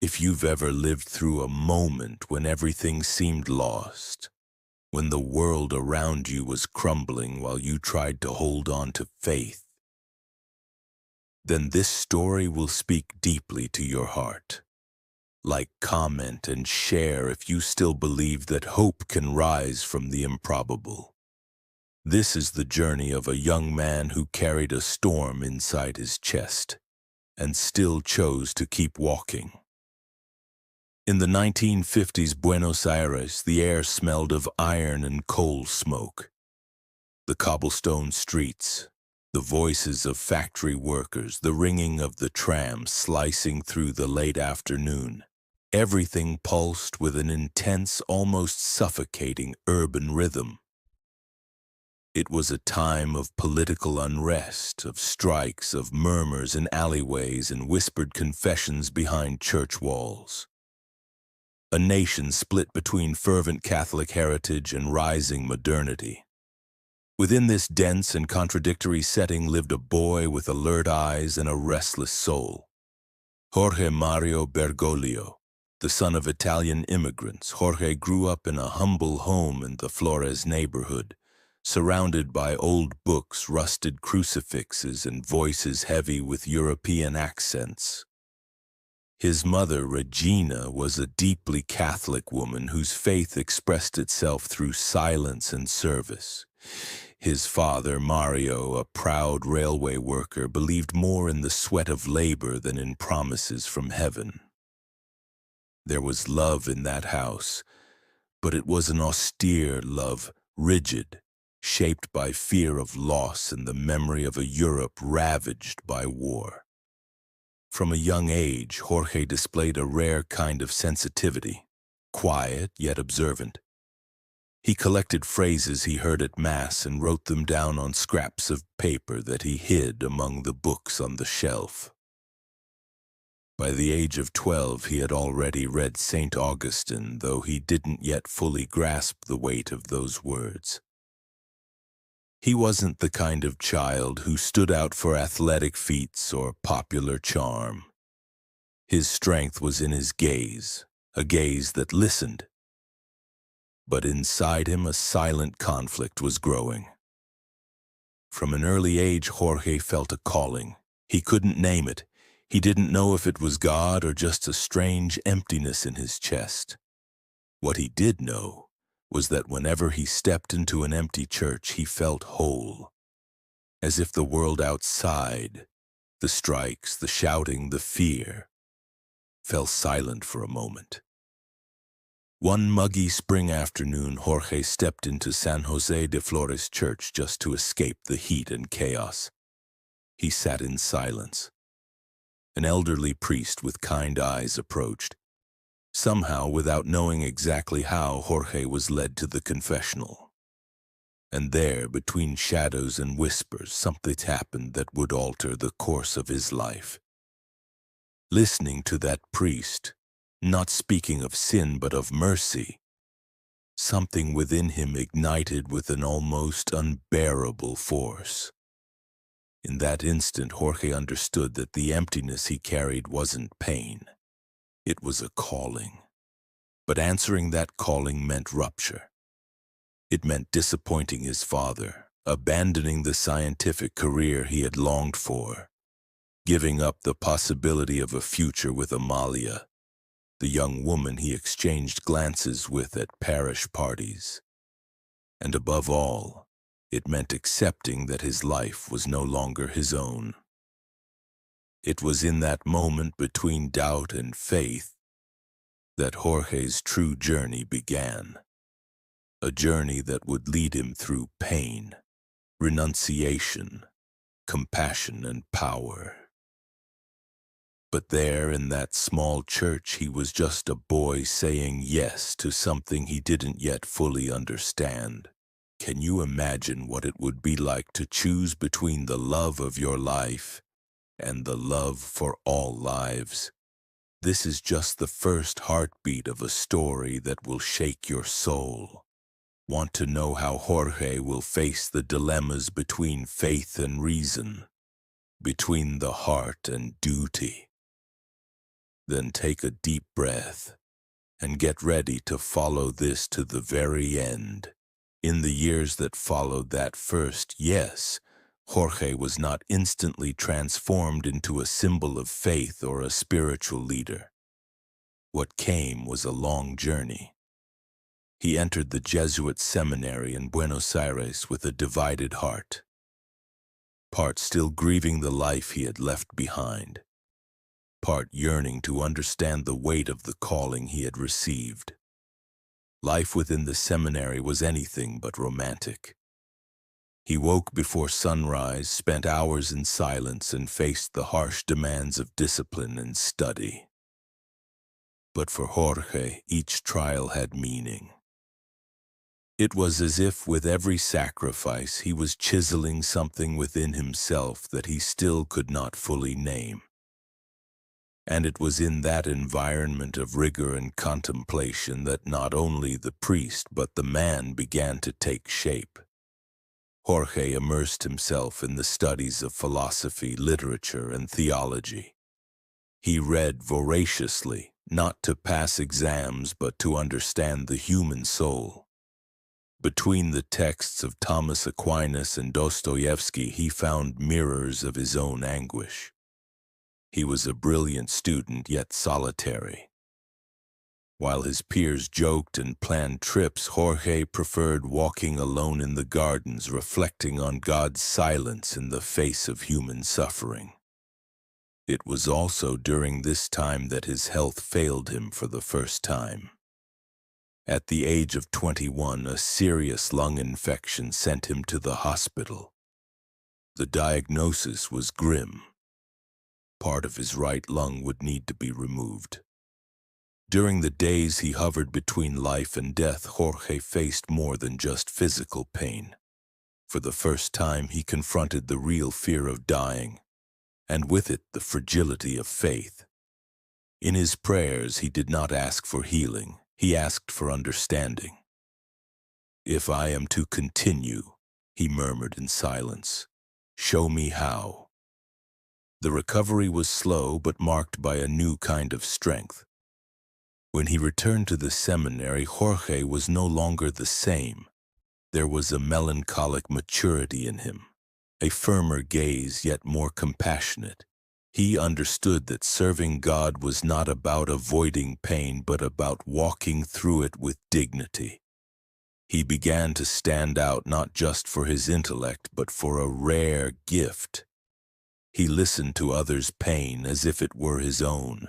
If you've ever lived through a moment when everything seemed lost, when the world around you was crumbling while you tried to hold on to faith, then this story will speak deeply to your heart. Like, comment, and share if you still believe that hope can rise from the improbable. This is the journey of a young man who carried a storm inside his chest and still chose to keep walking. In the 1950s Buenos Aires, the air smelled of iron and coal smoke. The cobblestone streets, the voices of factory workers, the ringing of the trams slicing through the late afternoon. Everything pulsed with an intense, almost suffocating urban rhythm. It was a time of political unrest, of strikes, of murmurs in alleyways and whispered confessions behind church walls. A nation split between fervent Catholic heritage and rising modernity. Within this dense and contradictory setting lived a boy with alert eyes and a restless soul. Jorge Mario Bergoglio. The son of Italian immigrants, Jorge grew up in a humble home in the Flores neighborhood, surrounded by old books, rusted crucifixes, and voices heavy with European accents. His mother, Regina, was a deeply Catholic woman whose faith expressed itself through silence and service. His father, Mario, a proud railway worker, believed more in the sweat of labor than in promises from heaven. There was love in that house, but it was an austere love, rigid, shaped by fear of loss and the memory of a Europe ravaged by war. From a young age, Jorge displayed a rare kind of sensitivity, quiet yet observant. He collected phrases he heard at Mass and wrote them down on scraps of paper that he hid among the books on the shelf. By the age of 12, he had already read St. Augustine, though he didn't yet fully grasp the weight of those words. He wasn't the kind of child who stood out for athletic feats or popular charm. His strength was in his gaze, a gaze that listened. But inside him a silent conflict was growing. From an early age, Jorge felt a calling. He couldn't name it. He didn't know if it was God or just a strange emptiness in his chest. What he did know was that whenever he stepped into an empty church, he felt whole, as if the world outside, the strikes, the shouting, the fear, fell silent for a moment. One muggy spring afternoon, Jorge stepped into San Jose de Flores church just to escape the heat and chaos. He sat in silence. An elderly priest with kind eyes approached. Somehow, without knowing exactly how, Jorge was led to the confessional. And there, between shadows and whispers, something happened that would alter the course of his life. Listening to that priest, not speaking of sin but of mercy, something within him ignited with an almost unbearable force. In that instant, Jorge understood that the emptiness he carried wasn't pain. It was a calling. But answering that calling meant rupture. It meant disappointing his father, abandoning the scientific career he had longed for, giving up the possibility of a future with Amalia, the young woman he exchanged glances with at parish parties. And above all, it meant accepting that his life was no longer his own. It was in that moment between doubt and faith that Jorge's true journey began. A journey that would lead him through pain, renunciation, compassion, and power. But there in that small church, he was just a boy saying yes to something he didn't yet fully understand. Can you imagine what it would be like to choose between the love of your life and the love for all lives? This is just the first heartbeat of a story that will shake your soul. Want to know how Jorge will face the dilemmas between faith and reason, between the heart and duty? Then take a deep breath and get ready to follow this to the very end. In the years that followed that first yes, Jorge was not instantly transformed into a symbol of faith or a spiritual leader. What came was a long journey. He entered the Jesuit seminary in Buenos Aires with a divided heart, part still grieving the life he had left behind, part yearning to understand the weight of the calling he had received. Life within the seminary was anything but romantic. He woke before sunrise, spent hours in silence, and faced the harsh demands of discipline and study. But for Jorge, each trial had meaning. It was as if with every sacrifice he was chiseling something within himself that he still could not fully name. And it was in that environment of rigor and contemplation that not only the priest but the man began to take shape. Jorge immersed himself in the studies of philosophy, literature, and theology. He read voraciously, not to pass exams but to understand the human soul. Between the texts of Thomas Aquinas and Dostoevsky, he found mirrors of his own anguish. He was a brilliant student, yet solitary. While his peers joked and planned trips, Jorge preferred walking alone in the gardens, reflecting on God's silence in the face of human suffering. It was also during this time that his health failed him for the first time. At the age of 21, a serious lung infection sent him to the hospital. The diagnosis was grim. Part of his right lung would need to be removed. During the days he hovered between life and death, Jorge faced more than just physical pain. For the first time, he confronted the real fear of dying, and with it the fragility of faith. In his prayers, he did not ask for healing. He asked for understanding. "If I am to continue," he murmured in silence, "show me how." The recovery was slow but marked by a new kind of strength. When he returned to the seminary, Jorge was no longer the same. There was a melancholic maturity in him, a firmer gaze yet more compassionate. He understood that serving God was not about avoiding pain, but about walking through it with dignity. He began to stand out not just for his intellect, but for a rare gift. He listened to others' pain as if it were his own.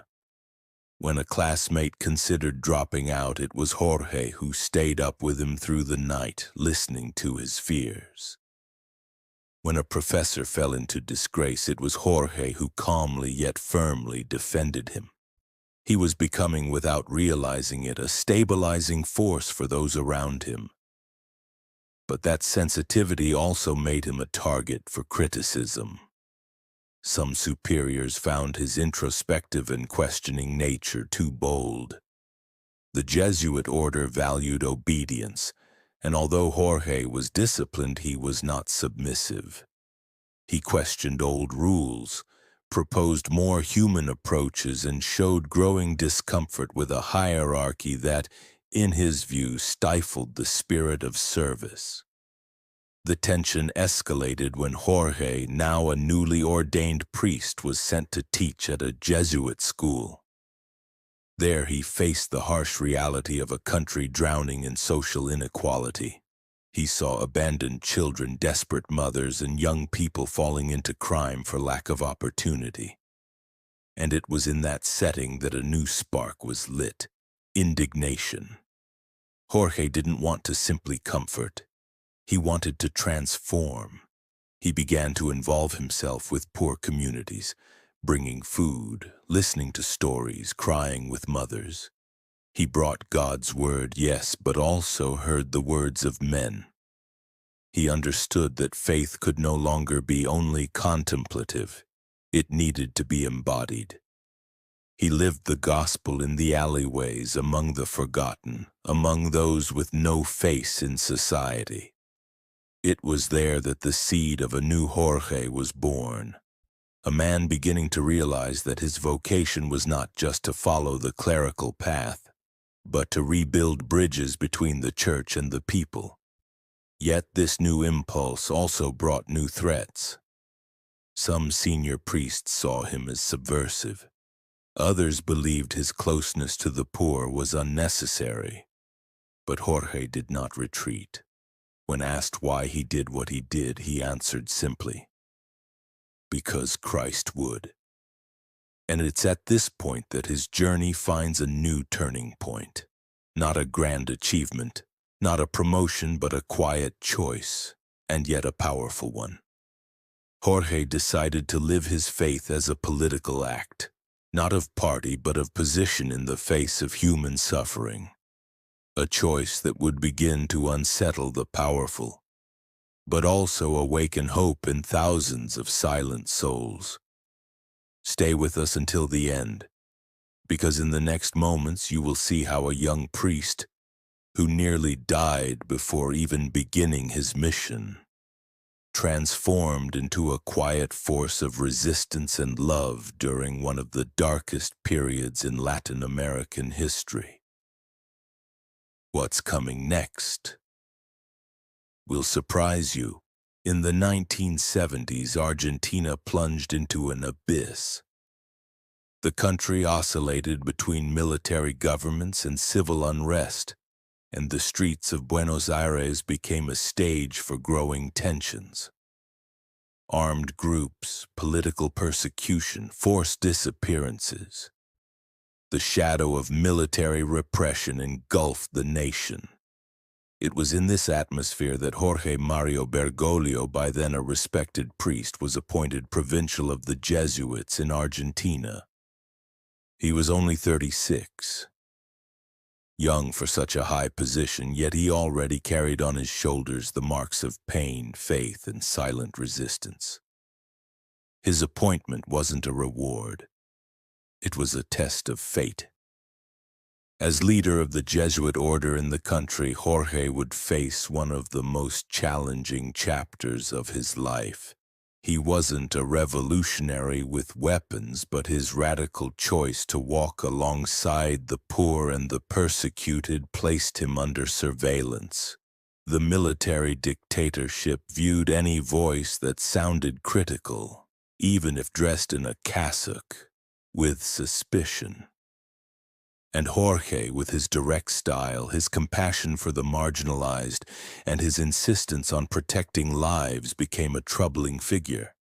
When a classmate considered dropping out, it was Jorge who stayed up with him through the night, listening to his fears. When a professor fell into disgrace, it was Jorge who calmly yet firmly defended him. He was becoming, without realizing it, a stabilizing force for those around him. But that sensitivity also made him a target for criticism. Some superiors found his introspective and questioning nature too bold. The Jesuit order valued obedience, and although Jorge was disciplined, he was not submissive. He questioned old rules, proposed more human approaches, and showed growing discomfort with a hierarchy that, in his view, stifled the spirit of service. The tension escalated when Jorge, now a newly ordained priest, was sent to teach at a Jesuit school. There he faced the harsh reality of a country drowning in social inequality. He saw abandoned children, desperate mothers, and young people falling into crime for lack of opportunity. And it was in that setting that a new spark was lit: indignation. Jorge didn't want to simply comfort. He wanted to transform. He began to involve himself with poor communities, bringing food, listening to stories, crying with mothers. He brought God's word, yes, but also heard the words of men. He understood that faith could no longer be only contemplative. It needed to be embodied. He lived the gospel in the alleyways, among the forgotten, among those with no face in society. It was there that the seed of a new Jorge was born. a man beginning to realize that his vocation was not just to follow the clerical path, but to rebuild bridges between the church and the people. Yet this new impulse also brought new threats. Some senior priests saw him as subversive. Others believed his closeness to the poor was unnecessary. But Jorge did not retreat. When asked why he did what he did, he answered simply, "Because Christ would." And it's at this point that his journey finds a new turning point. Not a grand achievement, not a promotion, but a quiet choice, and yet a powerful one. Jorge decided to live his faith as a political act, not of party, but of position in the face of human suffering. A choice that would begin to unsettle the powerful, but also awaken hope in thousands of silent souls. Stay with us until the end, because in the next moments you will see how a young priest, who nearly died before even beginning his mission, transformed into a quiet force of resistance and love during one of the darkest periods in Latin American history. What's coming next will surprise you. In the 1970s, Argentina plunged into an abyss. The country oscillated between military governments and civil unrest, and the streets of Buenos Aires became a stage for growing tensions. Armed groups, political persecution, forced disappearances. The shadow of military repression engulfed the nation. It was in this atmosphere that Jorge Mario Bergoglio, by then a respected priest, was appointed provincial of the Jesuits in Argentina. He was only 36. Young for such a high position, yet he already carried on his shoulders the marks of pain, faith, and silent resistance. His appointment wasn't a reward. It was a test of fate. As leader of the Jesuit order in the country, Jorge would face one of the most challenging chapters of his life. He wasn't a revolutionary with weapons, but his radical choice to walk alongside the poor and the persecuted placed him under surveillance. The military dictatorship viewed any voice that sounded critical, even if dressed in a cassock, with suspicion. And Jorge, with his direct style, his compassion for the marginalized, and his insistence on protecting lives, became a troubling figure.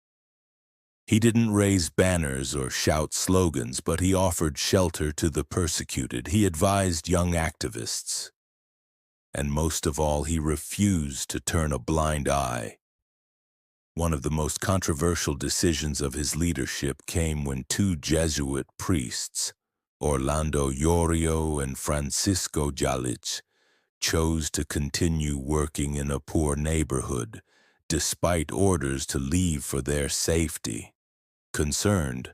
He didn't raise banners or shout slogans, but he offered shelter to the persecuted. He advised young activists. And most of all, he refused to turn a blind eye. One of the most controversial decisions of his leadership came when two Jesuit priests, Orlando Yorio and Francisco Jalich, chose to continue working in a poor neighborhood, despite orders to leave for their safety. Concerned,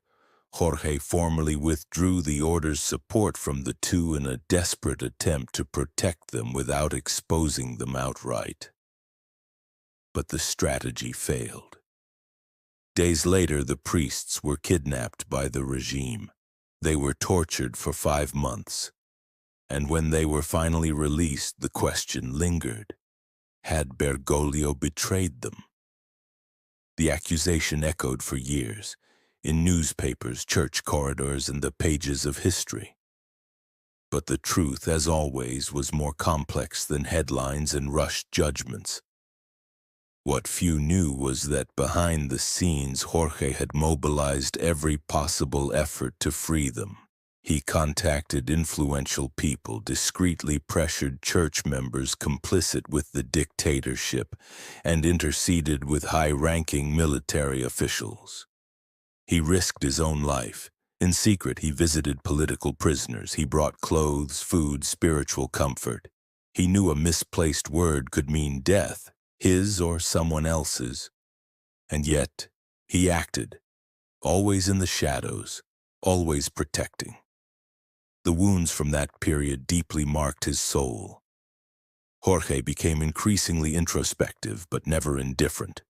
Jorge formally withdrew the order's support from the two in a desperate attempt to protect them without exposing them outright. But the strategy failed. Days later, the priests were kidnapped by the regime. They were tortured for 5 months, and when they were finally released, the question lingered: had Bergoglio betrayed them? The accusation echoed for years, in newspapers, church corridors, and the pages of history. But the truth, as always, was more complex than headlines and rushed judgments. What few knew was that behind the scenes, Jorge had mobilized every possible effort to free them. He contacted influential people, discreetly pressured church members complicit with the dictatorship, and interceded with high-ranking military officials. He risked his own life. In secret, he visited political prisoners. He brought clothes, food, spiritual comfort. He knew a misplaced word could mean death, his or someone else's. And yet, he acted, always in the shadows, always protecting. The wounds from that period deeply marked his soul. Jorge became increasingly introspective, but never indifferent.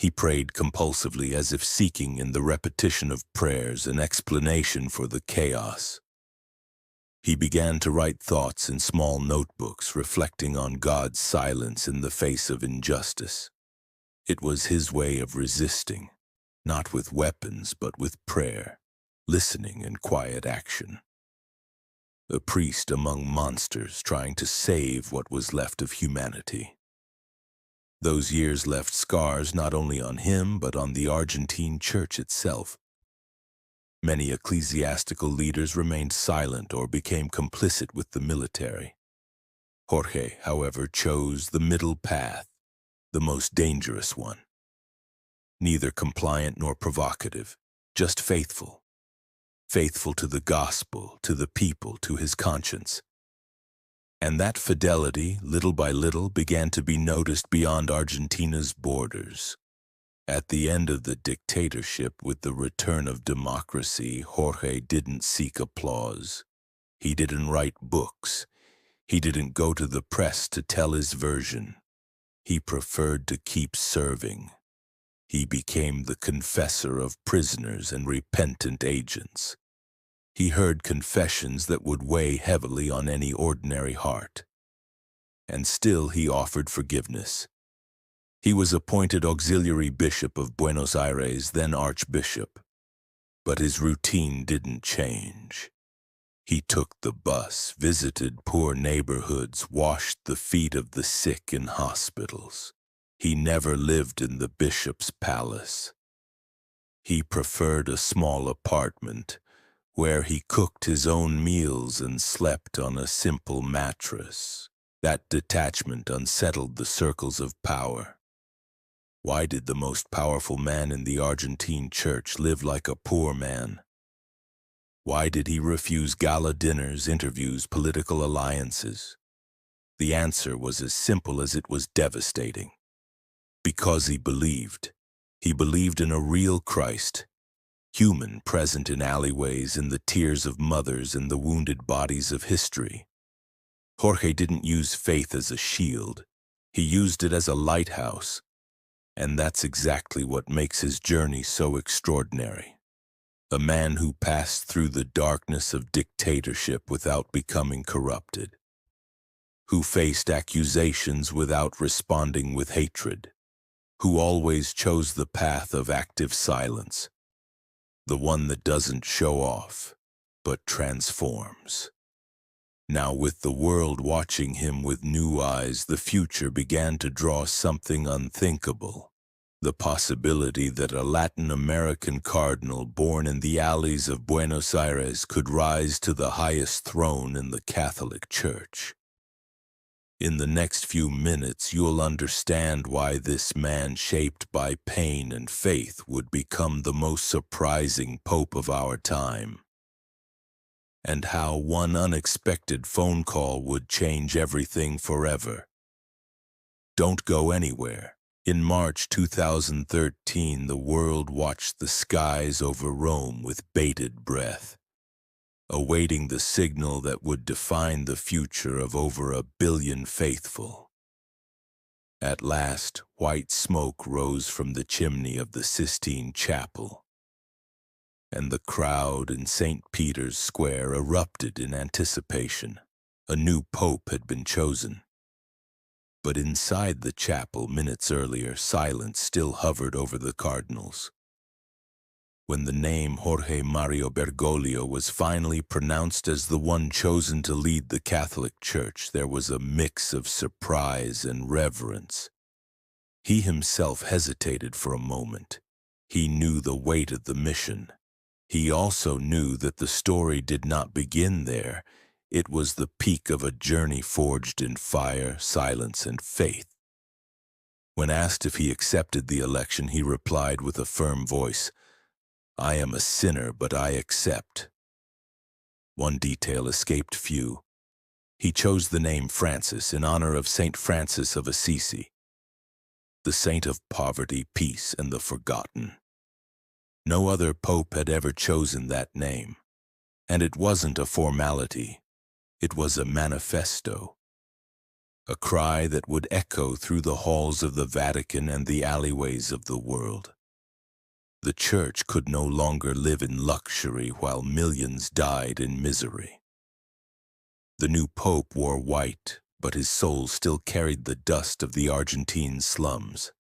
He prayed compulsively as if seeking in the repetition of prayers an explanation for the chaos. He began to write thoughts in small notebooks reflecting on God's silence in the face of injustice. It was his way of resisting, not with weapons but with prayer, listening and quiet action. A priest among monsters trying to save what was left of humanity. Those years left scars not only on him but on the Argentine church itself. Many ecclesiastical leaders remained silent or became complicit with the military. Jorge, however, chose the middle path, the most dangerous one. Neither compliant nor provocative, just faithful. Faithful to the gospel, to the people, to his conscience. And that fidelity, little by little, began to be noticed beyond Argentina's borders. At the end of the dictatorship, with the return of democracy, Jorge didn't seek applause. He didn't write books. He didn't go to the press to tell his version. He preferred to keep serving. He became the confessor of prisoners and repentant agents. He heard confessions that would weigh heavily on any ordinary heart. And still he offered forgiveness. He was appointed auxiliary bishop of Buenos Aires, then archbishop. But his routine didn't change. He took the bus, visited poor neighborhoods, washed the feet of the sick in hospitals. He never lived in the bishop's palace. He preferred a small apartment, where he cooked his own meals and slept on a simple mattress. That detachment unsettled the circles of power. Why did the most powerful man in the Argentine church live like a poor man? Why did he refuse gala dinners, interviews, political alliances? The answer was as simple as it was devastating. Because he believed. He believed in a real Christ, human, present in alleyways, in the tears of mothers, in the wounded bodies of history. Jorge didn't use faith as a shield. He used it as a lighthouse. And that's exactly what makes his journey so extraordinary. A man who passed through the darkness of dictatorship without becoming corrupted. Who faced accusations without responding with hatred. Who always chose the path of active silence. The one that doesn't show off, but transforms. Now, with the world watching him with new eyes, the future began to draw something unthinkable. The possibility that a Latin American cardinal born in the alleys of Buenos Aires could rise to the highest throne in the Catholic Church. In the next few minutes, you'll understand why this man, shaped by pain and faith, would become the most surprising pope of our time. And how one unexpected phone call would change everything forever. Don't go anywhere. In March 2013, the world watched the skies over Rome with bated breath, awaiting the signal that would define the future of over 1 billion faithful. At last, white smoke rose from the chimney of the Sistine Chapel, and the crowd in St. Peter's Square erupted in anticipation. A new pope had been chosen. But inside the chapel, minutes earlier, silence still hovered over the cardinals. When the name Jorge Mario Bergoglio was finally pronounced as the one chosen to lead the Catholic Church, there was a mix of surprise and reverence. He himself hesitated for a moment. He knew the weight of the mission. He also knew that the story did not begin there. It was the peak of a journey forged in fire, silence, and faith. When asked if he accepted the election, he replied with a firm voice, "I am a sinner, but I accept." One detail escaped few. He chose the name Francis in honor of Saint Francis of Assisi, the saint of poverty, peace, and the forgotten. No other pope had ever chosen that name, and it wasn't a formality. It was a manifesto, a cry that would echo through the halls of the Vatican and the alleyways of the world. The Church could no longer live in luxury while millions died in misery. The new Pope wore white, but his soul still carried the dust of the Argentine slums.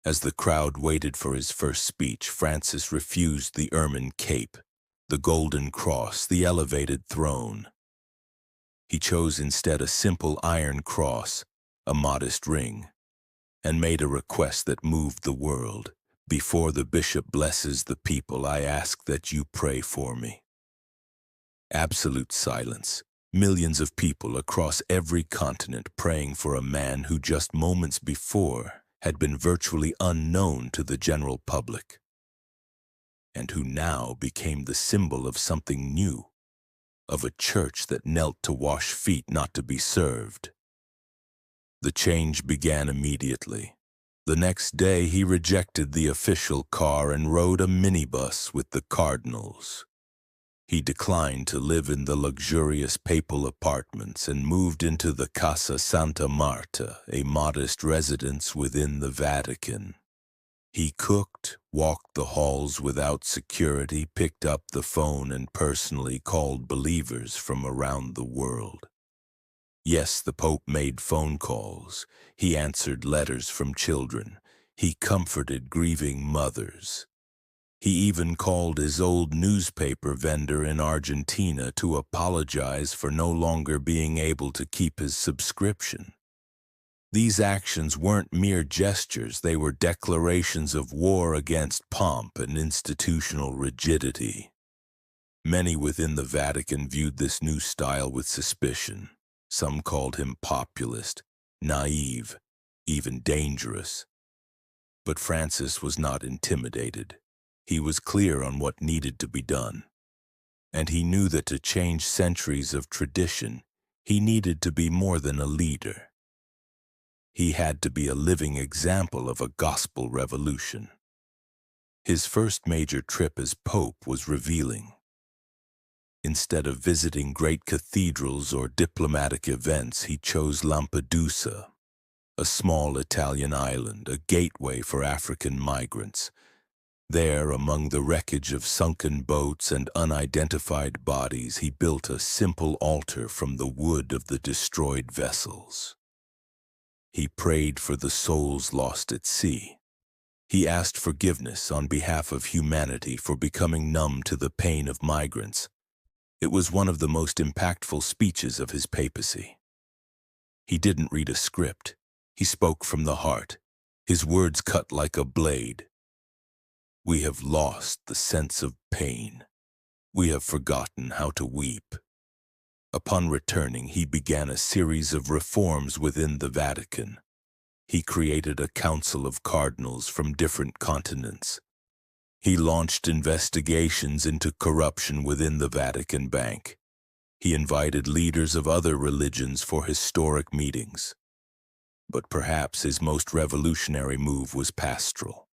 As the crowd waited for his first speech, Francis refused the ermine cape, the golden cross, the elevated throne. He chose instead a simple iron cross, a modest ring, and made a request that moved the world. Before the bishop blesses the people, I ask that you pray for me. Absolute silence. Millions of people across every continent praying for a man who just moments before had been virtually unknown to the general public, and who now became the symbol of something new, of a church that knelt to wash feet, not to be served. The change began immediately. The next day he rejected the official car and rode a minibus with the cardinals. He declined to live in the luxurious papal apartments and moved into the Casa Santa Marta, a modest residence within the Vatican. He cooked, walked the halls without security, picked up the phone and personally called believers from around the world. Yes, the Pope made phone calls. He answered letters from children. He comforted grieving mothers. He even called his old newspaper vendor in Argentina to apologize for no longer being able to keep his subscription. These actions weren't mere gestures, they were declarations of war against pomp and institutional rigidity. Many within the Vatican viewed this new style with suspicion. Some called him populist, naive, even dangerous. But Francis was not intimidated. He was clear on what needed to be done. And he knew that to change centuries of tradition, he needed to be more than a leader. He had to be a living example of a gospel revolution. His first major trip as Pope was revealing. Instead of visiting great cathedrals or diplomatic events, he chose Lampedusa, a small Italian island, a gateway for African migrants. There, among the wreckage of sunken boats and unidentified bodies, he built a simple altar from the wood of the destroyed vessels. He prayed for the souls lost at sea. He asked forgiveness on behalf of humanity for becoming numb to the pain of migrants. It was one of the most impactful speeches of his papacy. He didn't read a script. He spoke from the heart. His words cut like a blade. We have lost the sense of pain. We have forgotten how to weep. Upon returning, he began a series of reforms within the Vatican. He created a council of cardinals from different continents. He launched investigations into corruption within the Vatican Bank. He invited leaders of other religions for historic meetings. But perhaps his most revolutionary move was pastoral.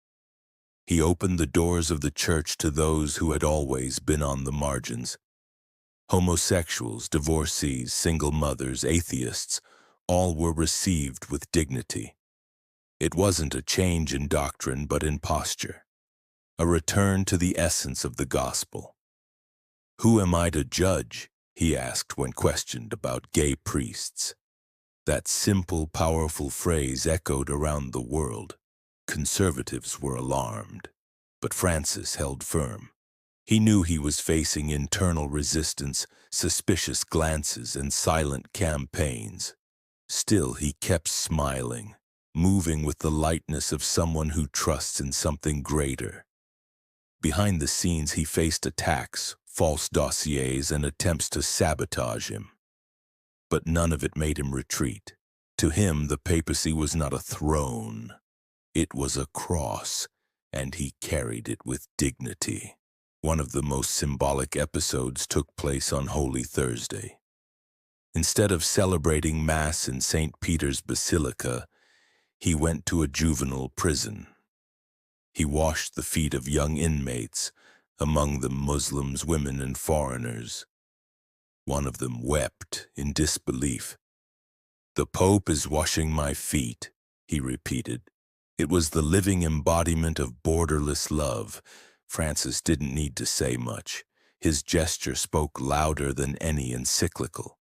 He opened the doors of the church to those who had always been on the margins. Homosexuals, divorcees, single mothers, atheists, all were received with dignity. It wasn't a change in doctrine, but in posture. A return to the essence of the gospel. Who am I to judge? He asked when questioned about gay priests. That simple, powerful phrase echoed around the world. Conservatives were alarmed, but Francis held firm. He knew he was facing internal resistance, suspicious glances, and silent campaigns. Still, he kept smiling, moving with the lightness of someone who trusts in something greater. Behind the scenes, he faced attacks, false dossiers, and attempts to sabotage him. But none of it made him retreat. To him, the papacy was not a throne. It was a cross, and he carried it with dignity. One of the most symbolic episodes took place on Holy Thursday. Instead of celebrating Mass in St. Peter's Basilica, he went to a juvenile prison. He washed the feet of young inmates, among them Muslims, women, and foreigners. One of them wept in disbelief. "The Pope is washing my feet," he repeated. It was the living embodiment of borderless love. Francis didn't need to say much. His gesture spoke louder than any encyclical.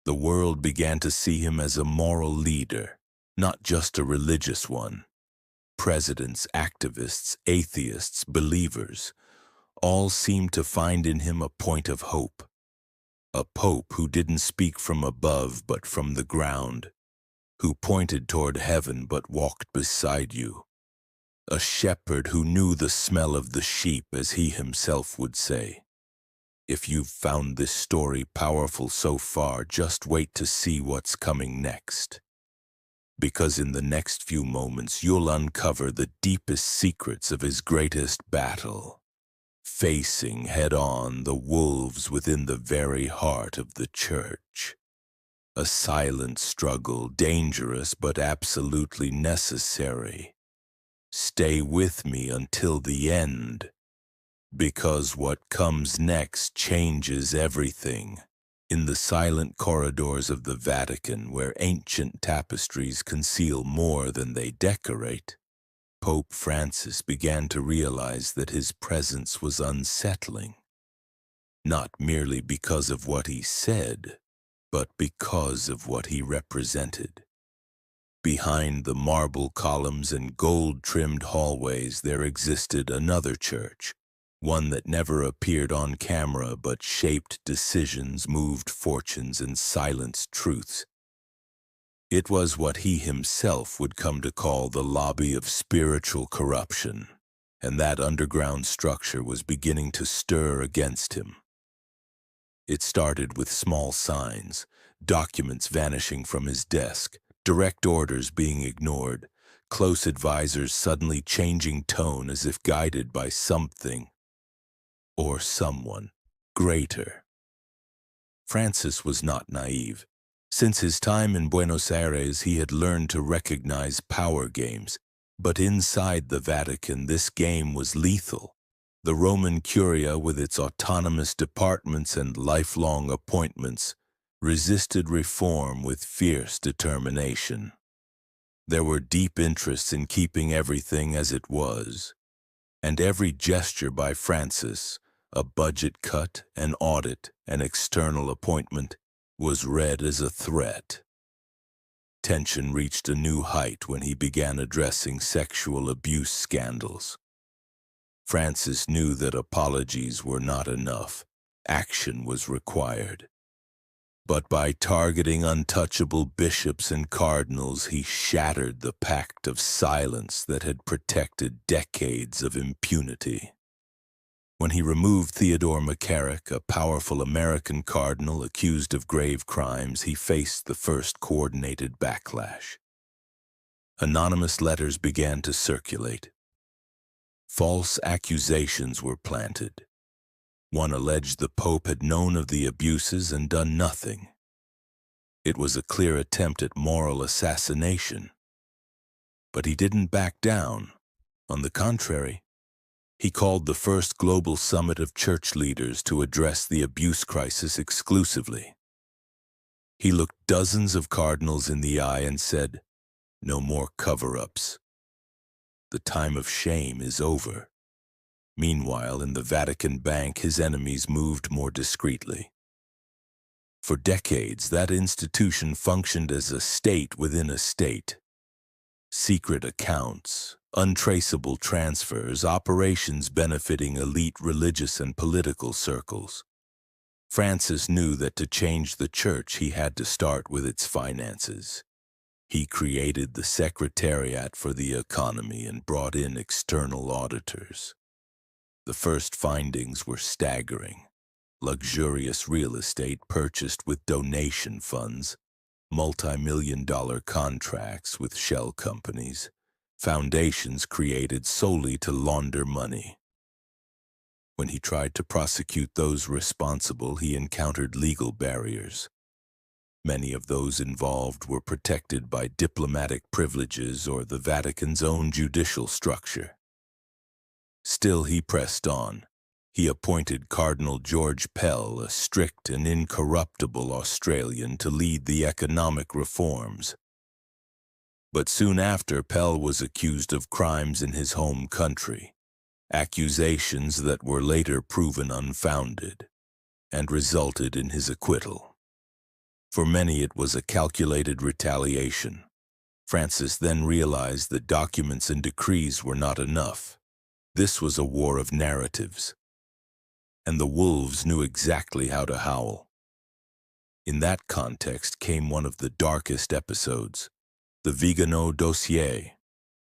The world began to see him as a moral leader, not just a religious one. Presidents, activists, atheists, believers, all seemed to find in him a point of hope. A pope who didn't speak from above but from the ground, who pointed toward heaven but walked beside you. A shepherd who knew the smell of the sheep, as he himself would say. If you've found this story powerful so far, just wait to see what's coming next. Because in the next few moments you'll uncover the deepest secrets of his greatest battle, facing head-on the wolves within the very heart of the church. A silent struggle, dangerous but absolutely necessary. Stay with me until the end, because what comes next changes everything. In the silent corridors of the Vatican, where ancient tapestries conceal more than they decorate, Pope Francis began to realize that his presence was unsettling. Not merely because of what he said, but because of what he represented. Behind the marble columns and gold-trimmed hallways there existed another church, one that never appeared on camera but shaped decisions, moved fortunes, and silenced truths. It was what he himself would come to call the lobby of spiritual corruption, and that underground structure was beginning to stir against him. It started with small signs, documents vanishing from his desk, direct orders being ignored, close advisors suddenly changing tone as if guided by something or someone greater. Francis was not naive. Since his time in Buenos Aires, he had learned to recognize power games, but inside the Vatican, this game was lethal. The Roman Curia, with its autonomous departments and lifelong appointments, resisted reform with fierce determination. There were deep interests in keeping everything as it was, and every gesture by Francis, a budget cut, an audit, an external appointment, was read as a threat. Tension reached a new height when he began addressing sexual abuse scandals. Francis knew that apologies were not enough. Action was required. But by targeting untouchable bishops and cardinals, he shattered the pact of silence that had protected decades of impunity. When he removed Theodore McCarrick, a powerful American cardinal accused of grave crimes, he faced the first coordinated backlash. Anonymous letters began to circulate. False accusations were planted. One alleged the Pope had known of the abuses and done nothing. It was a clear attempt at moral assassination. But he didn't back down. On the contrary, he called the first global summit of church leaders to address the abuse crisis exclusively. He looked dozens of cardinals in the eye and said, "No more cover-ups. The time of shame is over." Meanwhile, in the Vatican Bank, his enemies moved more discreetly. For decades, that institution functioned as a state within a state. Secret accounts, untraceable transfers, operations benefiting elite religious and political circles. Francis knew that to change the church, he had to start with its finances. He created the Secretariat for the Economy and brought in external auditors. The first findings were staggering. Luxurious real estate purchased with donation funds, multi-million-dollar contracts with shell companies, foundations created solely to launder money. When he tried to prosecute those responsible, he encountered legal barriers. Many of those involved were protected by diplomatic privileges or the Vatican's own judicial structure. Still, he pressed on. He appointed Cardinal George Pell, a strict and incorruptible Australian, to lead the economic reforms. But soon after, Pell was accused of crimes in his home country, accusations that were later proven unfounded, and resulted in his acquittal. For many, it was a calculated retaliation. Francis then realized that documents and decrees were not enough. This was a war of narratives, and the wolves knew exactly how to howl. In that context came one of the darkest episodes, the Vigano dossier.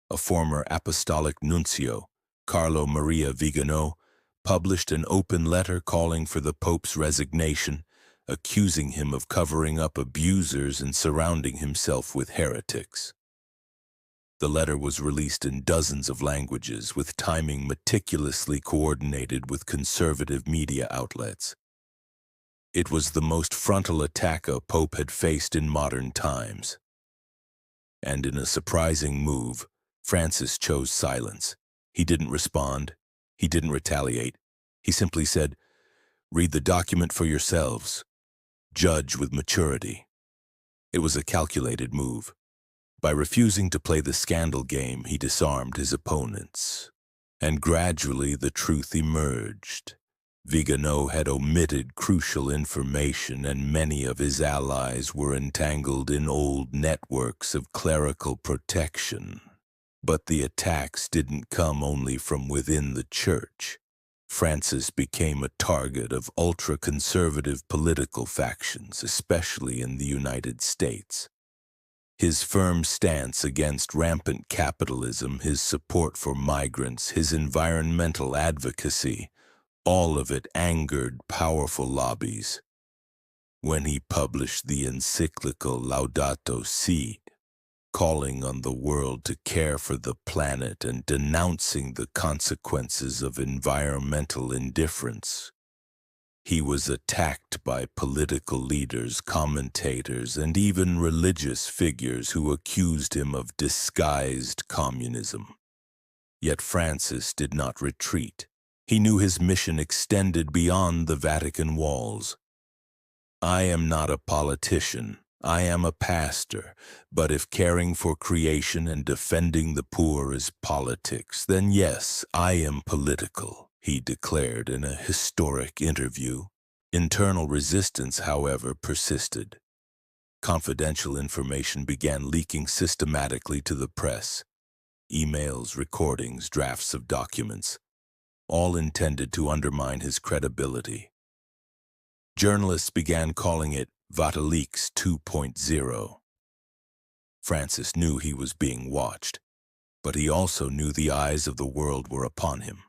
A former apostolic nuncio, Carlo Maria Vigano, published an open letter calling for the Pope's resignation, accusing him of covering up abusers and surrounding himself with heretics. The letter was released in dozens of languages, with timing meticulously coordinated with conservative media outlets. It was the most frontal attack a pope had faced in modern times. And in a surprising move, Francis chose silence. He didn't respond. He didn't retaliate. He simply said, "Read the document for yourselves. Judge with maturity." It was a calculated move. By refusing to play the scandal game, he disarmed his opponents. And gradually the truth emerged. Vigano had omitted crucial information, and many of his allies were entangled in old networks of clerical protection. But the attacks didn't come only from within the church. Francis became a target of ultra-conservative political factions, especially in the United States. His firm stance against rampant capitalism, his support for migrants, his environmental advocacy, all of it angered powerful lobbies. When he published the encyclical Laudato Si', calling on the world to care for the planet and denouncing the consequences of environmental indifference, he was attacked by political leaders, commentators, and even religious figures who accused him of disguised communism. Yet Francis did not retreat. He knew his mission extended beyond the Vatican walls. "I am not a politician. I am a pastor. But if caring for creation and defending the poor is politics, then yes, I am political," he declared in a historic interview. Internal resistance, however, persisted. Confidential information began leaking systematically to the press. Emails, recordings, drafts of documents, all intended to undermine his credibility. Journalists began calling it Vatileaks 2.0. Francis knew he was being watched, but he also knew the eyes of the world were upon him.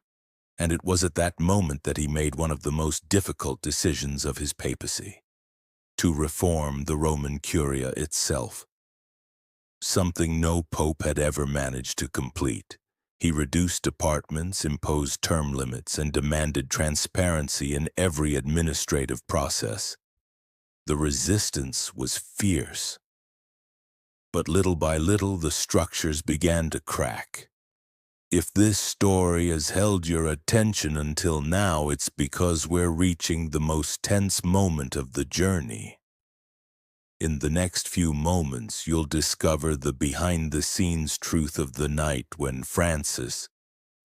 And it was at that moment that he made one of the most difficult decisions of his papacy: to reform the Roman Curia itself. Something no pope had ever managed to complete. He reduced departments, imposed term limits, and demanded transparency in every administrative process. The resistance was fierce. But little by little, the structures began to crack. If this story has held your attention until now, it's because we're reaching the most tense moment of the journey. In the next few moments, you'll discover the behind-the-scenes truth of the night when Francis,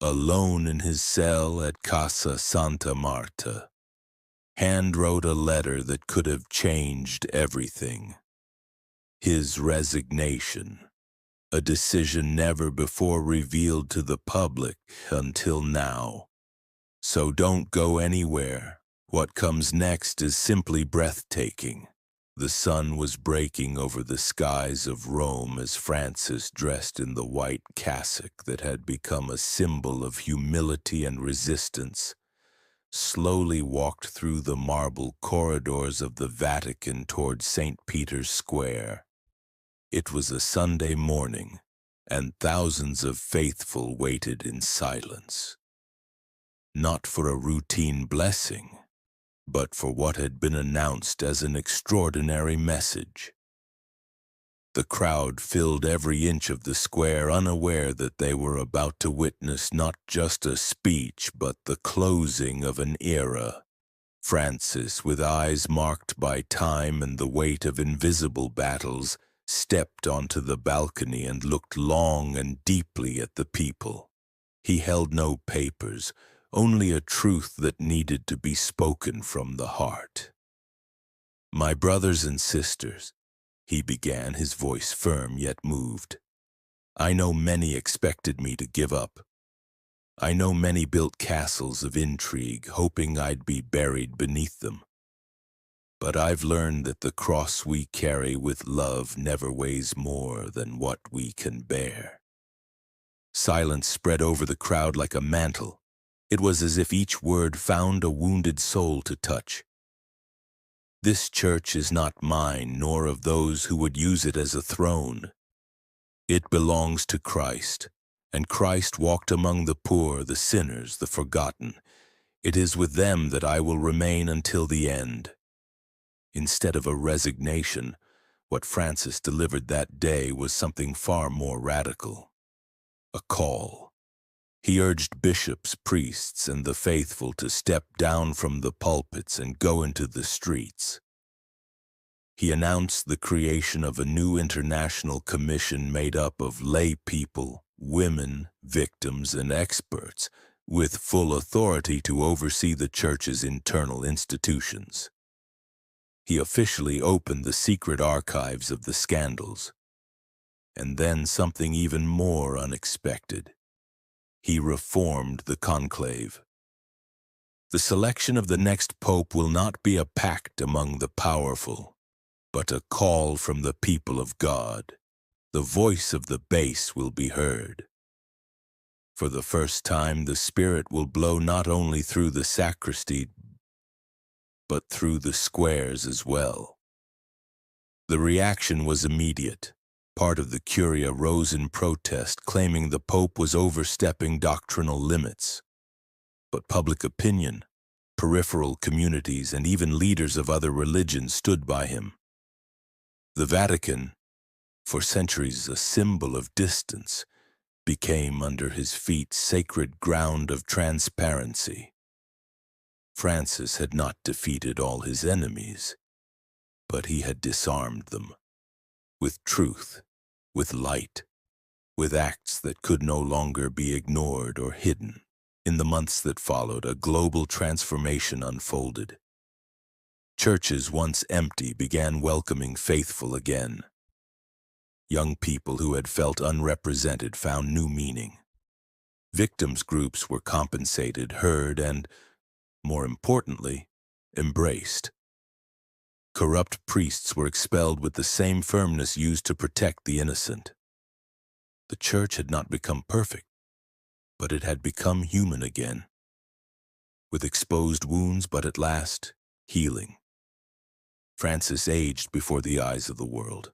alone in his cell at Casa Santa Marta, hand-wrote a letter that could have changed everything. His resignation, a decision never before revealed to the public until now. So don't go anywhere. What comes next is simply breathtaking. The sun was breaking over the skies of Rome as Francis, dressed in the white cassock that had become a symbol of humility and resistance, slowly walked through the marble corridors of the Vatican toward St. Peter's Square. It was a Sunday morning, and thousands of faithful waited in silence. Not for a routine blessing, but for what had been announced as an extraordinary message. The crowd filled every inch of the square, unaware that they were about to witness not just a speech, but the closing of an era. Francis, with eyes marked by time and the weight of invisible battles, stepped onto the balcony and looked long and deeply at the people. He held no papers, only a truth that needed to be spoken from the heart. "My brothers and sisters," he began, his voice firm yet moved, "I know many expected me to give up. I know many built castles of intrigue, hoping I'd be buried beneath them. But I've learned that the cross we carry with love never weighs more than what we can bear." Silence spread over the crowd like a mantle. It was as if each word found a wounded soul to touch. "This church is not mine, nor of those who would use it as a throne. It belongs to Christ, and Christ walked among the poor, the sinners, the forgotten. It is with them that I will remain until the end." Instead of a resignation, what Francis delivered that day was something far more radical. A call. He urged bishops, priests, and the faithful to step down from the pulpits and go into the streets. He announced the creation of a new international commission made up of lay people, women, victims, and experts, with full authority to oversee the church's internal institutions. He officially opened the secret archives of the scandals. And then something even more unexpected. He reformed the conclave. The selection of the next pope will not be a pact among the powerful, but a call from the people of God. The voice of the base will be heard. For the first time, the Spirit will blow not only through the sacristy, but through the squares as well. The reaction was immediate. Part of the Curia rose in protest, claiming the Pope was overstepping doctrinal limits. But public opinion, peripheral communities, and even leaders of other religions stood by him. The Vatican, for centuries a symbol of distance, became under his feet sacred ground of transparency. Francis had not defeated all his enemies, but he had disarmed them. With truth, with light, with acts that could no longer be ignored or hidden. In the months that followed, a global transformation unfolded. Churches once empty began welcoming faithful again. Young people who had felt unrepresented found new meaning. Victims groups were compensated, heard, and, more importantly, embraced. Corrupt priests were expelled with the same firmness used to protect the innocent. The church had not become perfect, but it had become human again. With exposed wounds, but at last, healing. Francis aged before the eyes of the world.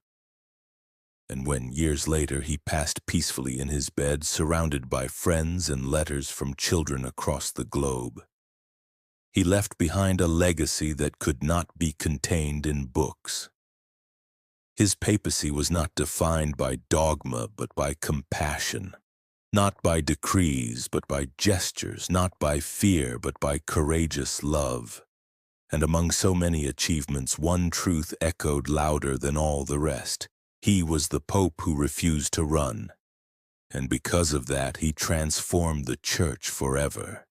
And when, years later, he passed peacefully in his bed, surrounded by friends and letters from children across the globe, he left behind a legacy that could not be contained in books. His papacy was not defined by dogma, but by compassion. Not by decrees, but by gestures. Not by fear, but by courageous love. And among so many achievements, one truth echoed louder than all the rest. He was the Pope who refused to run. And because of that, he transformed the Church forever.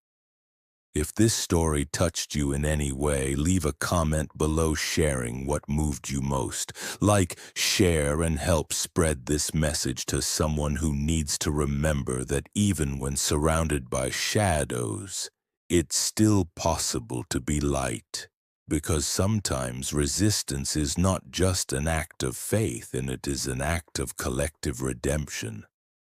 If this story touched you in any way, leave a comment below sharing what moved you most. Like, share, and help spread this message to someone who needs to remember that even when surrounded by shadows, it's still possible to be light. Because sometimes resistance is not just an act of faith, and it is an act of collective redemption.